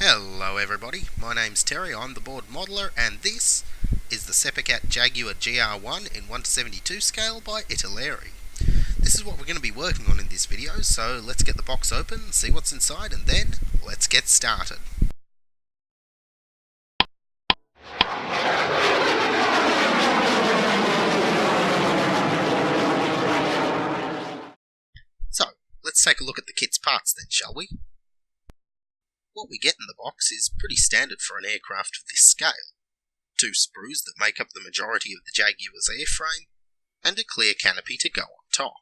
Hello everybody, my name's Terry, I'm the board modeler, and this is the SEPECAT Jaguar GR.1 in 1:72 scale by Italeri. This is what we're going to be working on in this video, so let's get the box open, see what's inside, and then let's get started. So, let's take a look at the kit's parts then, shall we? What we get in the box is pretty standard for an aircraft of this scale. 2 sprues that make up the majority of the Jaguar's airframe, and a clear canopy to go on top.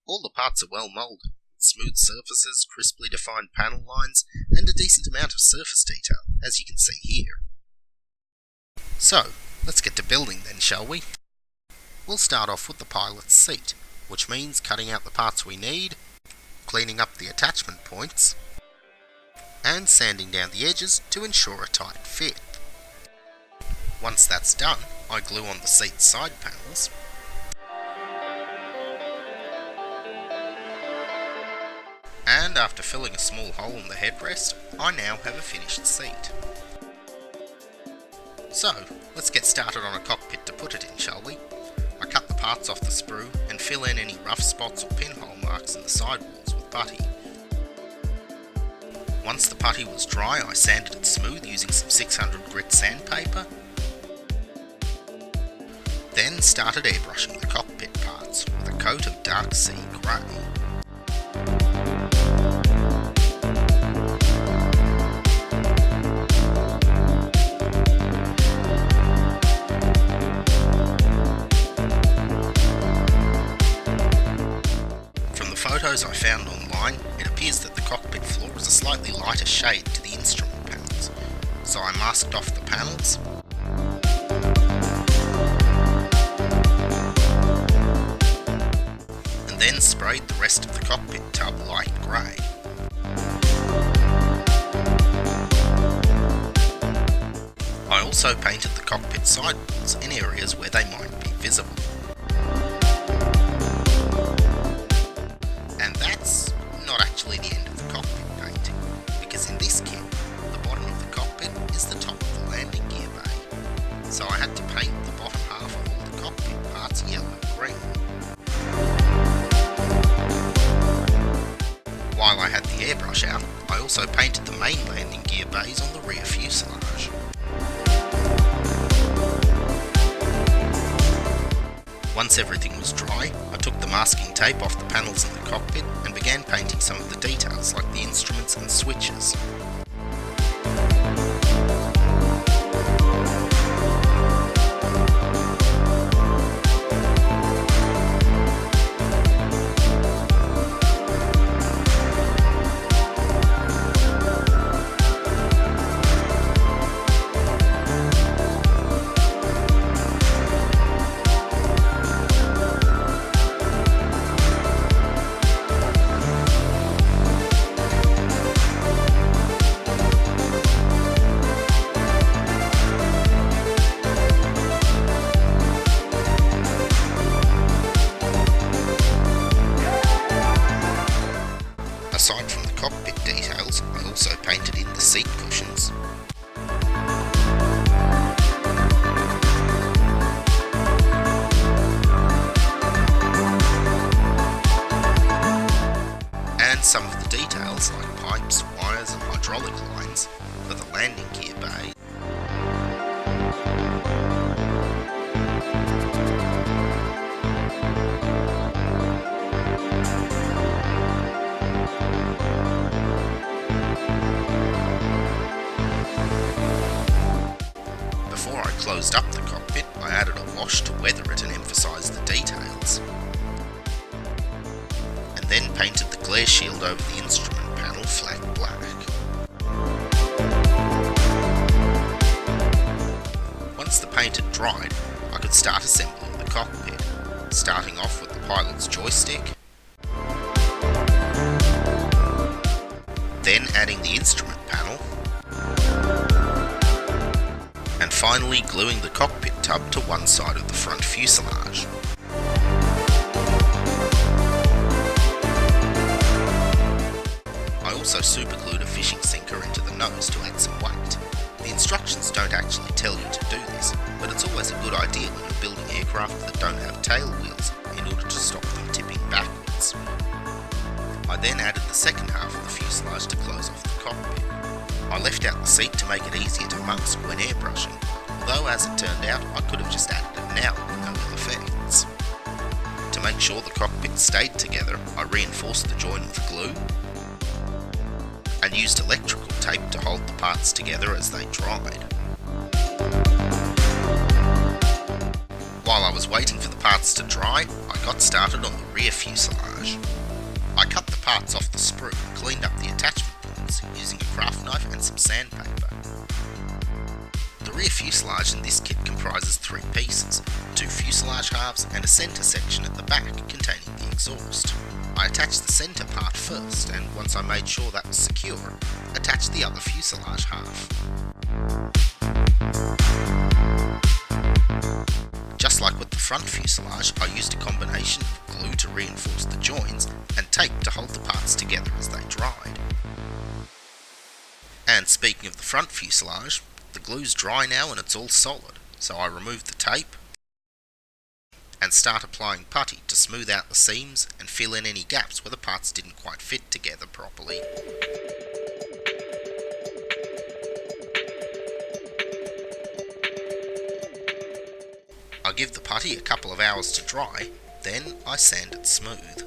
All the parts are well moulded, with smooth surfaces, crisply defined panel lines, and a decent amount of surface detail, as you can see here. So, let's get to building then, shall we? We'll start off with the pilot's seat, which means cutting out the parts we need, cleaning up the attachment points, and sanding down the edges to ensure a tight fit. Once that's done, I glue on the seat side panels, and after filling a small hole in the headrest, I now have a finished seat. So, let's get started on a cockpit to put it in, shall we? I cut the parts off the sprue and fill in any rough spots or pinhole marks in the sidewalls with putty. Once the putty was dry, I sanded it smooth using some 600 grit sandpaper, then started airbrushing the cockpit parts with a coat of dark sea grey. From the photos I found online, it appears that the cockpit floor is a slightly lighter shade to the instrument panels, so I masked off the panels, and then sprayed the rest of the cockpit tub light grey. I also painted the cockpit sidewalls in areas where they might be visible. And that's not actually the end of the cockpit painting, because in this kit, the bottom of the cockpit is the top of the landing gear bay, so I had to paint the bottom half of all the cockpit parts yellow-green. While I had the airbrush out, I also painted the main landing gear bays on the rear fuselage. Once everything was dry, I took the masking tape off the panels in the cockpit and began painting some of the details like the instruments and switches. Aside from the cockpit details, I also painted in the seat cushions, and some of the details like pipes, wires and hydraulic lines for the landing gear bay. Before I closed up the cockpit, I added a wash to weather it and emphasise the details, and then painted the glare shield over the instrument panel flat black. Once the paint had dried, I could start assembling the cockpit, starting off with the pilot's joystick, then adding the instrument panel, and finally gluing the cockpit tub to one side of the front fuselage. I also superglued a fishing sinker into the nose to add some weight. The instructions don't actually tell you to do this, but it's always a good idea when you're building aircraft that don't have tail wheels in order to stop them tipping backwards. I then added the second half of the fuselage to close off the cockpit. I left out the seat to make it easier to mask when airbrushing, although as it turned out I could have just added it now with no ill effects. To make sure the cockpit stayed together, I reinforced the join with glue and used electrical tape to hold the parts together as they dried. While I was waiting for the parts to dry, I got started on the rear fuselage. I cut the parts off the sprue and cleaned up the attachment points using a craft knife and some sandpaper. The rear fuselage in this kit comprises 3 pieces, 2 fuselage halves and a centre section at the back containing the exhaust. I attached the centre part first, and once I made sure that was secure, attached the other fuselage half. Just like with the front fuselage, I used a combination of glue to reinforce the joins and tape to hold the parts together as they dried. And speaking of the front fuselage, the glue's dry now and it's all solid, so I removed the tape and start applying putty to smooth out the seams and fill in any gaps where the parts didn't quite fit together properly. I give the putty a couple of hours to dry, then I sand it smooth.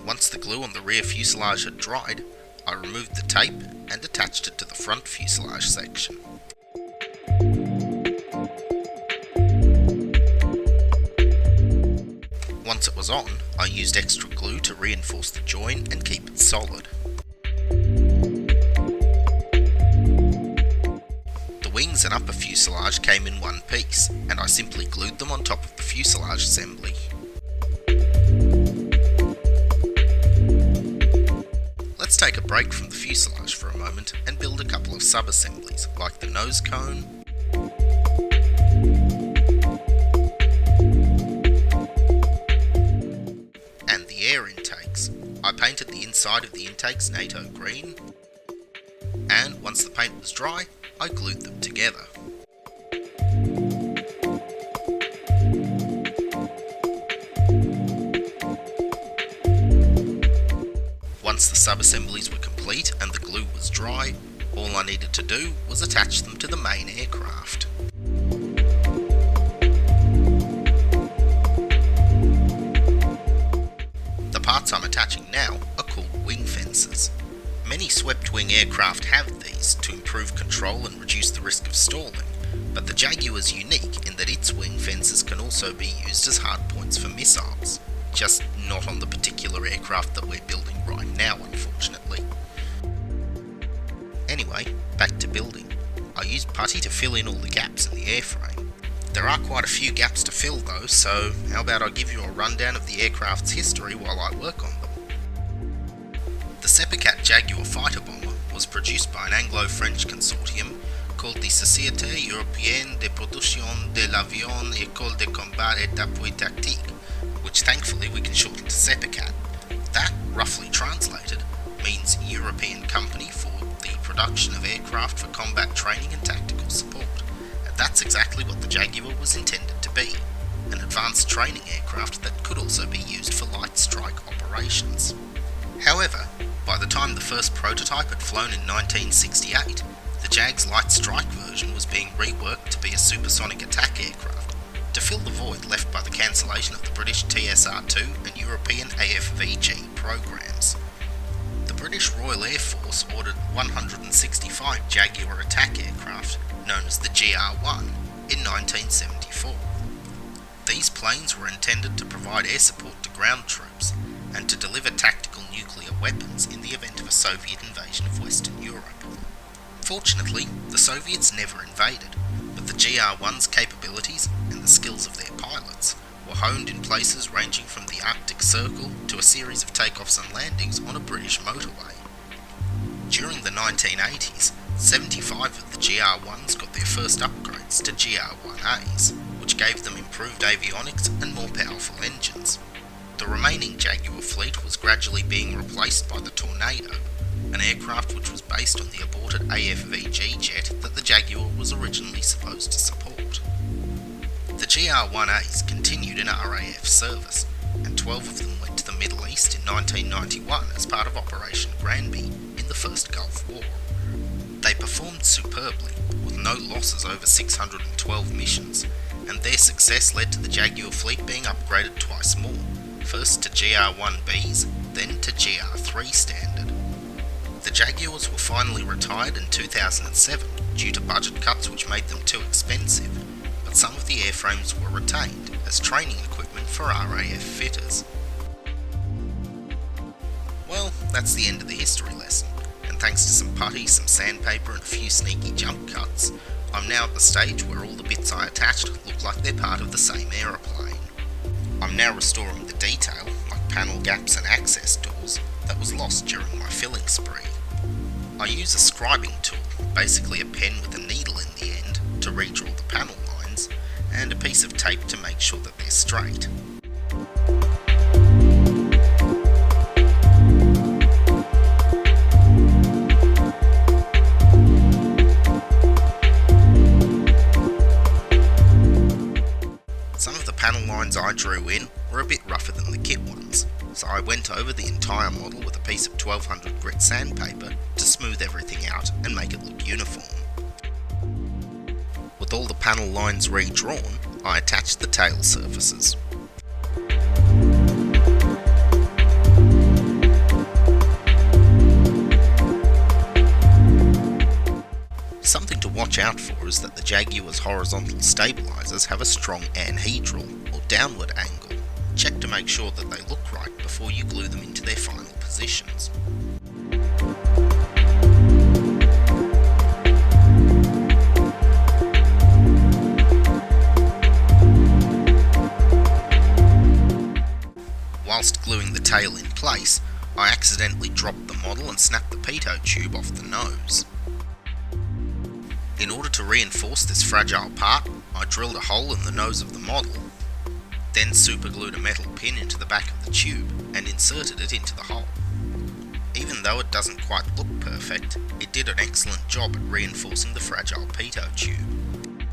Once the glue on the rear fuselage had dried, I removed the tape and attached it to the front fuselage section. Once it was on, I used extra glue to reinforce the join and keep it solid. The wings and upper fuselage came in one piece, and I simply glued them on top of the fuselage assembly. Let's take a break from the fuselage for a moment and build a couple of sub-assemblies, like the nose cone, and the air intakes. I painted the inside of the intakes NATO green, and once the paint was dry, I glued them together. Once the sub-assemblies were complete and the glue was dry, all I needed to do was attach them to the main aircraft. The parts I'm attaching now are called wing fences. Many swept-wing aircraft have these to improve control and reduce the risk of stalling, but the Jaguar is unique in that its wing fences can also be used as hardpoints for missiles. Just not on the particular aircraft that we're building right now, unfortunately. Anyway, back to building. I used putty to fill in all the gaps in the airframe. There are quite a few gaps to fill though, so how about I give you a rundown of the aircraft's history while I work on them. The SEPECAT Jaguar fighter bomber was produced by an Anglo-French consortium called the Société Européenne de Production de l'Avion École de Combat et d'Appui Tactique, which thankfully we can shorten to SEPECAT. That, roughly translated, means European Company for the Production of Aircraft for Combat Training and Tactical Support. And that's exactly what the Jaguar was intended to be, an advanced training aircraft that could also be used for light strike operations. However, by the time the first prototype had flown in 1968, the JAG's light strike version was being reworked to be a supersonic attack aircraft, to fill the void left by the cancellation of the British TSR-2 and European AFVG programs. The British Royal Air Force ordered 165 Jaguar attack aircraft, known as the GR.1A, in 1974. These planes were intended to provide air support to ground troops and to deliver tactical nuclear weapons in the event of a Soviet invasion of Western Europe. Fortunately, the Soviets never invaded, but the GR-1's capabilities and the skills of their pilots were honed in places ranging from the Arctic Circle to a series of takeoffs and landings on a British motorway. During the 1980s, 75 of the GR1s got their first upgrades to GR.1As, which gave them improved avionics and more powerful engines. The remaining Jaguar fleet was gradually being replaced by the Tornado, an aircraft which was based on the aborted AFVG jet that the Jaguar was originally supposed to support. The GR.1As continued in RAF service, and 12 of them went to the Middle East in 1991 as part of Operation Granby in the First Gulf War. They performed superbly, with no losses over 612 missions, and their success led to the Jaguar fleet being upgraded twice more, first to GR.1Bs, then to GR.3 standard. The Jaguars were finally retired in 2007 due to budget cuts which made them too expensive, but some of the airframes were retained as training equipment for RAF fitters. Well, that's the end of the history lesson, and thanks to some putty, some sandpaper and a few sneaky jump cuts, I'm now at the stage where all the bits I attached look like they're part of the same aeroplane. I'm now restoring the detail, like panel gaps and access doors, that was lost during my filling spree. I use a scribing tool, basically a pen with a needle in the end, to redraw the panel lines, and a piece of tape to make sure that they're straight. Some of the panel lines I drew in were a bit rougher than the kit ones, so I went over the entire model with a piece of 1200 grit sandpaper to smooth everything out and make it look uniform. With all the panel lines redrawn, I attached the tail surfaces. Something to watch out for is that the Jaguar's horizontal stabilisers have a strong anhedral, or downward angle. Check to make sure that they look right before you glue them into their final positions. Whilst gluing the tail in place, I accidentally dropped the model and snapped the pitot tube off the nose. In order to reinforce this fragile part, I drilled a hole in the nose of the model, then superglued a metal pin into the back of the tube and inserted it into the hole. Even though it doesn't quite look perfect, it did an excellent job at reinforcing the fragile pitot tube.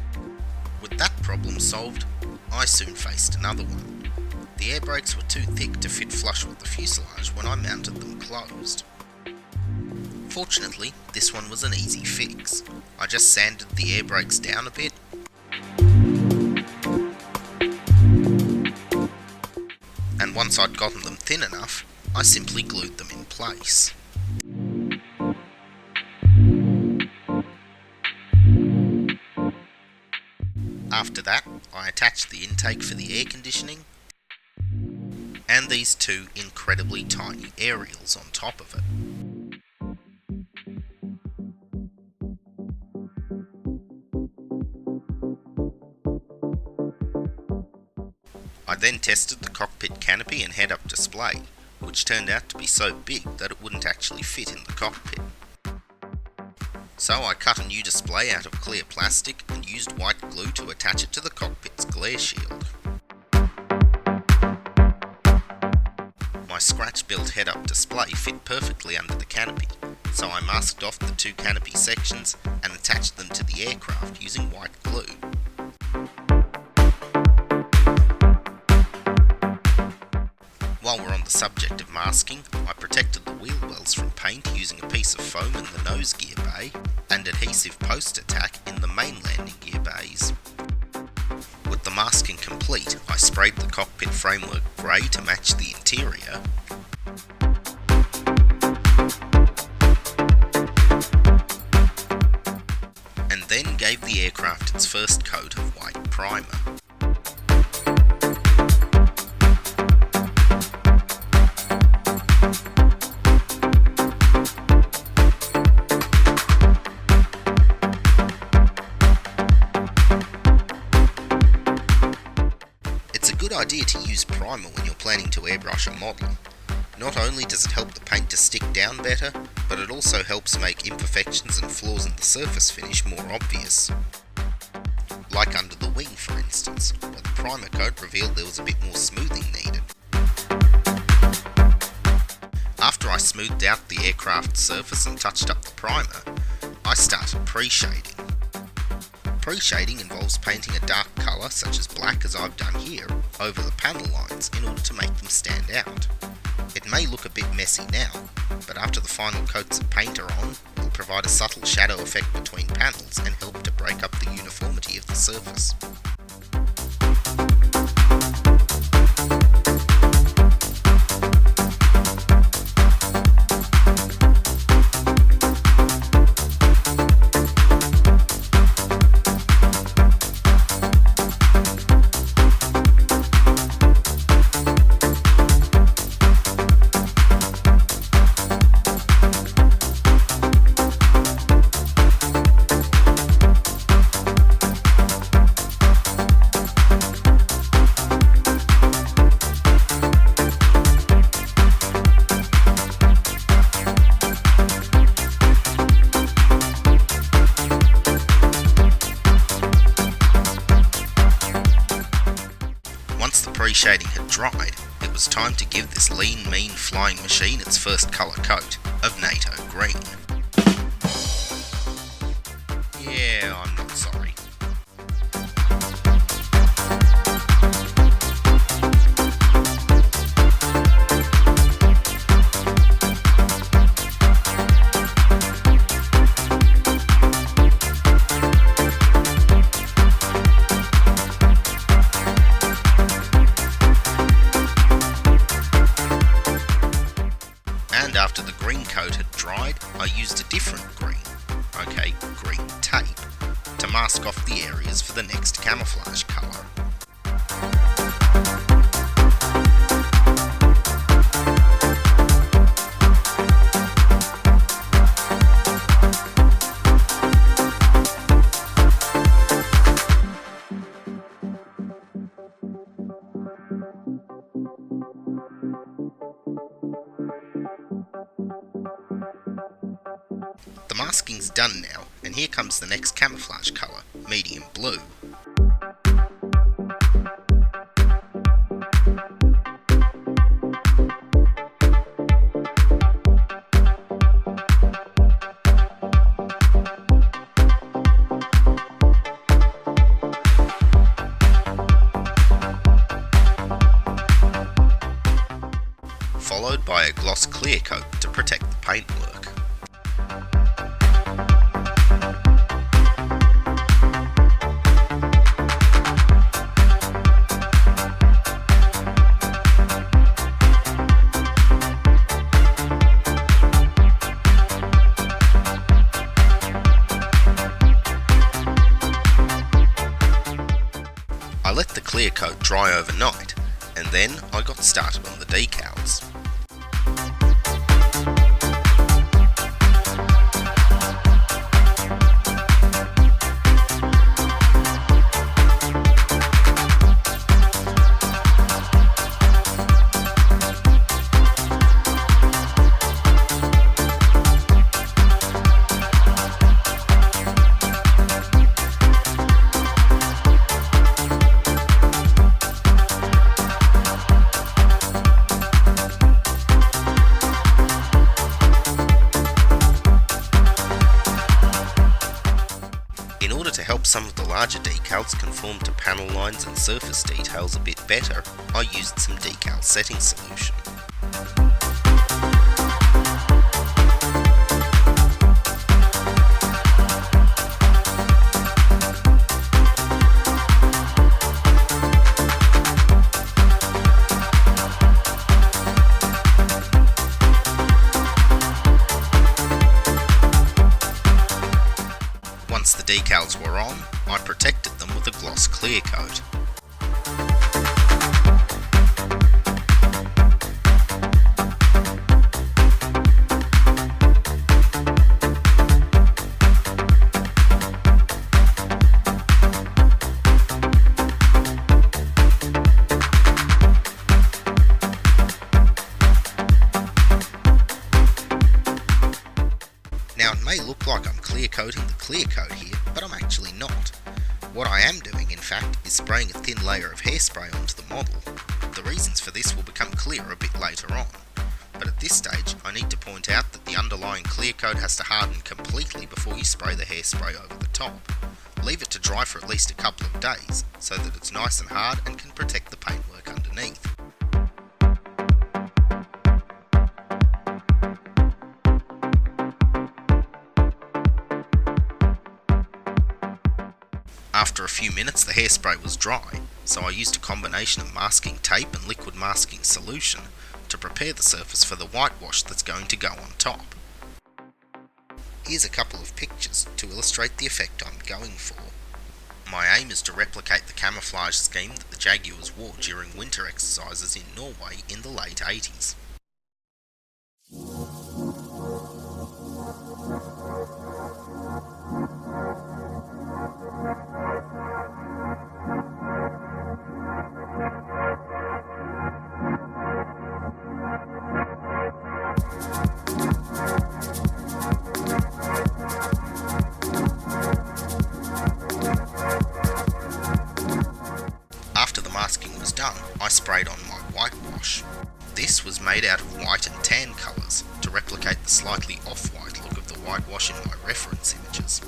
With that problem solved, I soon faced another one. The air brakes were too thick to fit flush with the fuselage when I mounted them closed. Fortunately, this one was an easy fix. I just sanded the air brakes down a bit, and once I'd gotten them thin enough, I simply glued them in place. After that, I attached the intake for the air conditioning, and these two incredibly tiny aerials on top of it. I then tested the cockpit canopy and head-up display, which turned out to be so big that it wouldn't actually fit in the cockpit. So I cut a new display out of clear plastic and used white glue to attach it to the cockpit's glare shield. My scratch-built head-up display fit perfectly under the canopy, so I masked off the two canopy sections and attached them to the aircraft using white glue. While we're on the subject of masking, I protected the wheel wells from paint using a piece of foam in the nose gear bay and adhesive post-attack in the main landing gear bays. With the masking complete, I sprayed the cockpit framework grey to match the interior, and then gave the aircraft its first coat of white primer. Idea to use primer when you're planning to airbrush a model. Not only does it help the paint to stick down better, but it also helps make imperfections and flaws in the surface finish more obvious. Like under the wing, for instance, where the primer coat revealed there was a bit more smoothing needed. After I smoothed out the aircraft surface and touched up the primer, I started pre-shading. Pre-shading involves painting a dark colour, such as black as I've done here, over the panel lines in order to make them stand out. It may look a bit messy now, but after the final coats of paint are on, it will provide a subtle shadow effect between panels and help to break up the uniformity of the surface. Once the pre-shading had dried, it was time to give this lean, mean flying machine its first colour coat of NATO green. Yeah, I'm not sorry. After the green coat had dried, I used a different green tape, to mask off the areas for the next camouflage colour. The masking's done now, and here comes the next camouflage colour, medium blue. Followed by a gloss clear coat to protect the paintwork. I let the clear coat dry overnight, and then I got started on the decals. To help some of the larger decals conform to panel lines and surface details a bit better, I used some decal setting solution. Once the decals were on, I protected them with a gloss clear coat. look like I'm clear coating the clear coat here, but I'm actually not. What I am doing, in fact, is spraying a thin layer of hairspray onto the model. The reasons for this will become clear a bit later on, but at this stage I need to point out that the underlying clear coat has to harden completely before you spray the hairspray over the top. Leave it to dry for at least a couple of days, so that it's nice and hard and can protect the paintwork underneath. After a few minutes the hairspray was dry, so I used a combination of masking tape and liquid masking solution to prepare the surface for the whitewash that's going to go on top. Here's a couple of pictures to illustrate the effect I'm going for. My aim is to replicate the camouflage scheme that the Jaguars wore during winter exercises in Norway in the late 80s. After the masking was done, I sprayed on my whitewash. This was made out of white and tan colours to replicate the slightly off-white look of the whitewash in my reference images.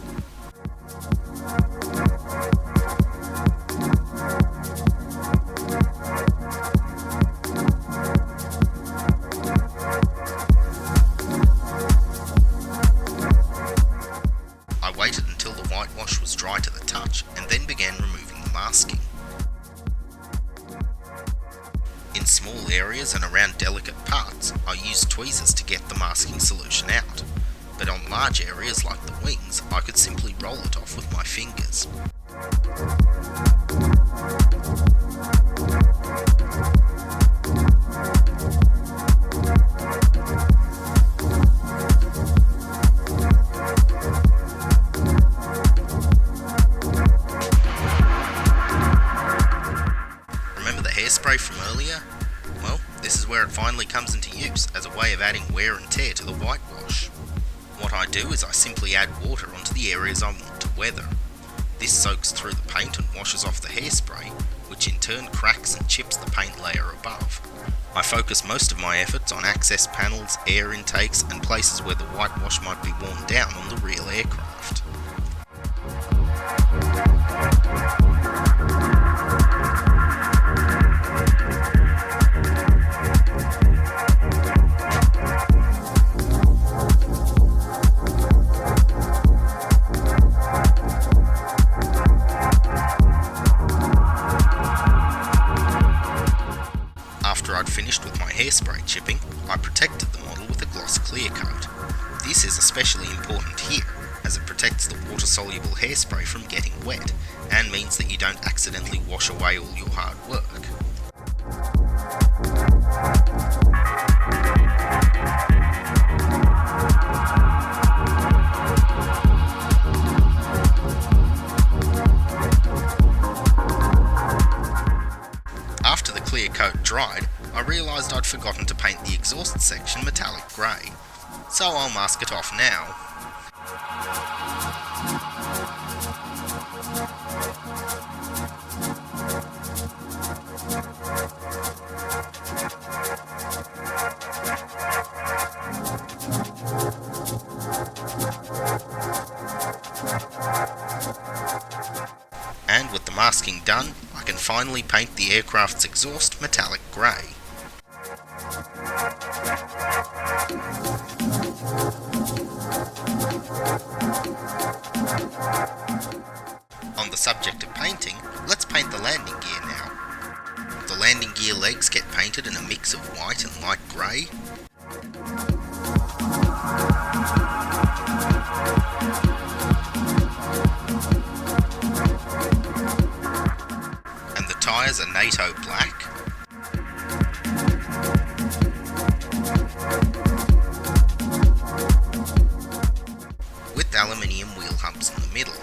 I waited until the whitewash was dry to the touch and then began removing the masking. In small areas and around delicate parts, I used tweezers to get the masking solution out, but on large areas like the wings, I could simply roll it off with my fingers. Remember the hairspray from earlier? Well, this is where it finally comes into use as a way of adding wear and tear to the whitewash. What I do is I simply add water onto the areas I want to weather. This soaks through the paint and washes off the hairspray, which in turn cracks and chips the paint layer above. I focus most of my efforts on access panels, air intakes, and places where the whitewash might be worn down on the real aircraft. After I'd finished with my hairspray chipping, I protected the model with a gloss clear coat. This is especially important here, as it protects the water-soluble hairspray from getting wet, and means that you don't accidentally wash away all your hard work. After the clear coat dried, I realised I'd forgotten to paint the exhaust section metallic grey, so I'll mask it off now. And with the masking done, I can finally paint the aircraft's exhaust metallic grey. On the subject of painting, let's paint the landing gear now. The landing gear legs get painted in a mix of white and light grey. And the tyres are NATO black. With aluminium wheel humps in the middle.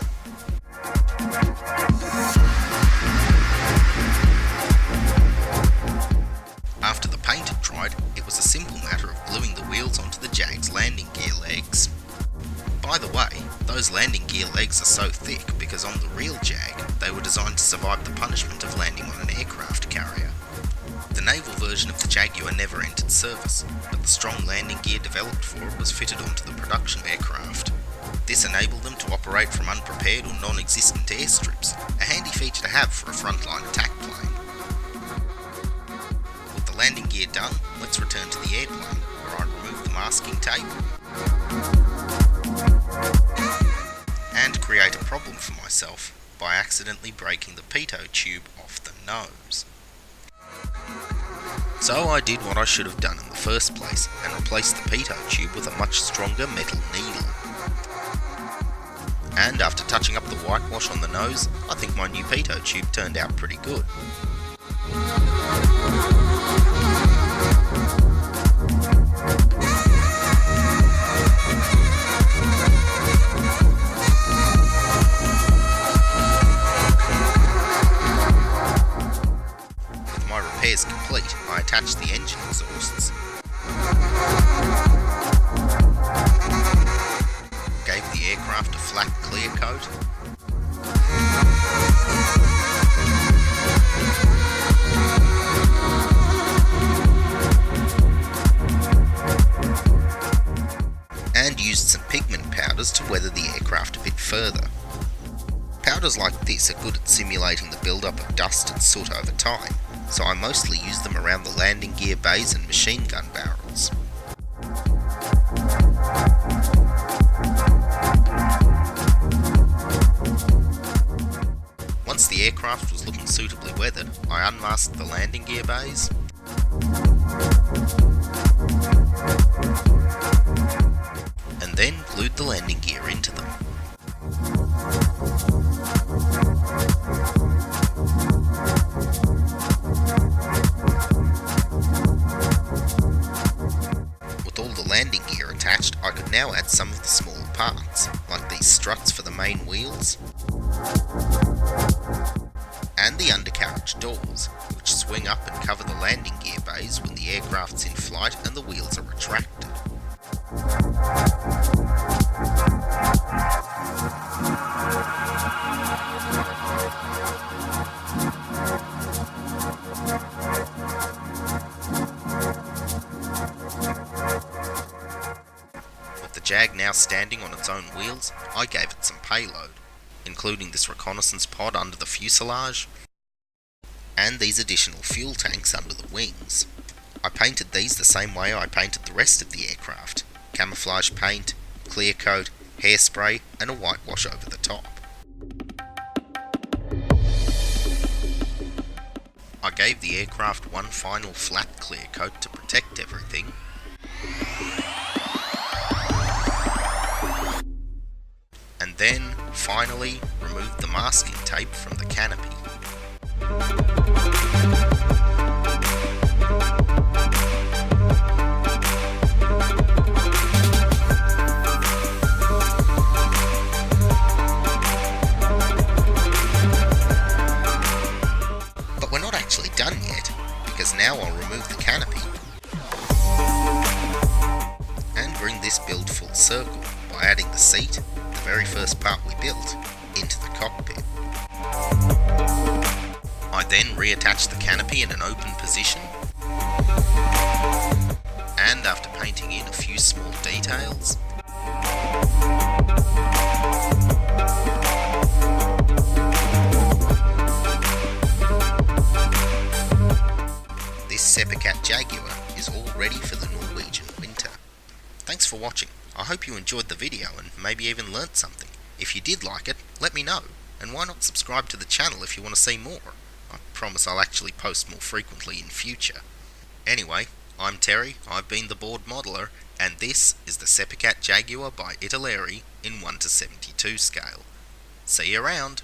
After the paint had dried, it was a simple matter of gluing the wheels onto the Jag's landing gear legs. By the way, punishment of landing on an aircraft carrier. The naval version of the Jaguar never entered service, but the strong landing gear developed for it was fitted onto the production aircraft. This enabled them to operate from unprepared or non-existent airstrips, a handy feature to have for a frontline attack plane. With the landing gear done, let's return to the airplane, where I remove the masking tape and create a problem for myself by accidentally breaking the pitot tube off the nose. So I did what I should have done in the first place and replaced the pitot tube with a much stronger metal needle. And after touching up the whitewash on the nose, I think my new pitot tube turned out pretty good. With my repairs complete, I attached the engine exhausts, gave the aircraft a flat clear coat, and used some pigment powders to weather the aircraft a bit further. Powders like this are good at simulating the build-up of dust and soot over time, so I mostly use them around the landing gear bays and machine gun barrels. Once the aircraft was looking suitably weathered, I unmasked the landing gear bays, and then glued the landing gear into them. With all the landing gear attached, I could now add some of the smaller parts, like these struts for the main wheels, and the undercarriage doors, which swing up and cover the landing gear bays when the aircraft's in flight and the wheels are retracted. With the Jag now standing on its own wheels, I gave it some payload, including this reconnaissance pod under the fuselage, and these additional fuel tanks under the wings. I painted these the same way I painted the rest of the aircraft: camouflage paint, clear coat, hairspray, and a whitewash over the top. I gave the aircraft one final flat clear coat to protect everything, and then, finally, removed the masking tape from the canopy. But we're not actually done yet, because now I'll remove the canopy and bring this build full circle by adding the seat, the very first part we built, into the cockpit. I then reattached the canopy in an open position, and after painting in a few small details, this SEPECAT Jaguar is all ready for the Norwegian winter. Thanks for watching. I hope you enjoyed the video and maybe even learnt something. If you did like it, let me know, and why not subscribe to the channel if you want to see more. I promise I'll actually post more frequently in future. Anyway, I'm Terry, I've been the Bored Modeler, and this is the SEPECAT Jaguar by Italeri in 1:72 scale. See you around!